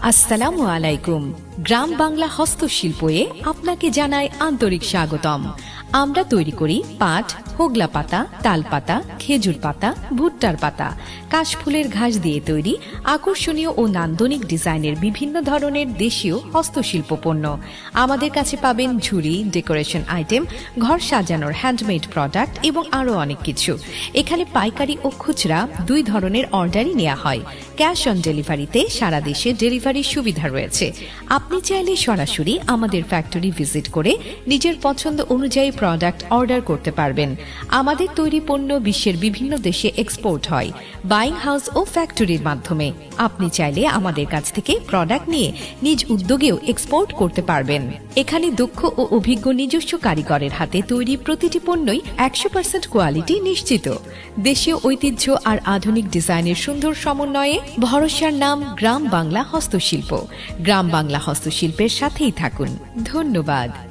আসসালামু আলাইকুম। গ্রাম বাংলা হস্তশিল্পে আপনাকে জানাই আন্তরিক স্বাগতম। আমরা তৈরি করি পাট, হোগলা পাতা, তাল পাতা, খেজুর পাতা, ভুট্টার পাতা, কাশফুলের ঘাস দিয়ে তৈরি আকর্ষণীয় ও নান্দনিক ডিজাইনের বিভিন্ন ধরনের দেশীয় হস্তশিল্প পণ্য। আমাদের কাছে পাবেন ঝুড়ি, ডেকোরেশন আইটেম, ঘর সাজানোর হ্যান্ডমেড প্রোডাক্ট এবং আরও অনেক কিছু। এখানে পাইকারি ও খুচরা দুই ধরনের অর্ডারই নেওয়া হয়। ক্যাশ অন ডেলিভারিতে সারা দেশে ডেলিভারির সুবিধা রয়েছে। আপনি চাইলে সরাসরি আমাদের ফ্যাক্টরি ভিজিট করে নিজের পছন্দ অনুযায়ী প্রোডাক্ট অর্ডার করতে পারবেন। আমাদের তৈরি পণ্য বিশ্বের বিভিন্ন দেশে এক্সপোর্ট হয় বাইং হাউস ও ফ্যাক্টরির মাধ্যমে। আপনি চাইলে আমাদের কাছ থেকে প্রোডাক্ট নিয়ে নিজ উদ্যোগেও এক্সপোর্ট করতে পারবেন। এখানে দক্ষ ও অভিজ্ঞ নিজস্ব কারিগরের হাতে তৈরি প্রতিটি পণ্যই 100% কোয়ালিটি নিশ্চিত। দেশীয় ঐতিহ্য আর আধুনিক ডিজাইনের সুন্দর সমন্বয়ে ভরসার নাম গ্রাম বাংলা হস্তশিল্প। গ্রাম বাংলা হস্তশিল্পের সাথেই থাকুন। ধন্যবাদ।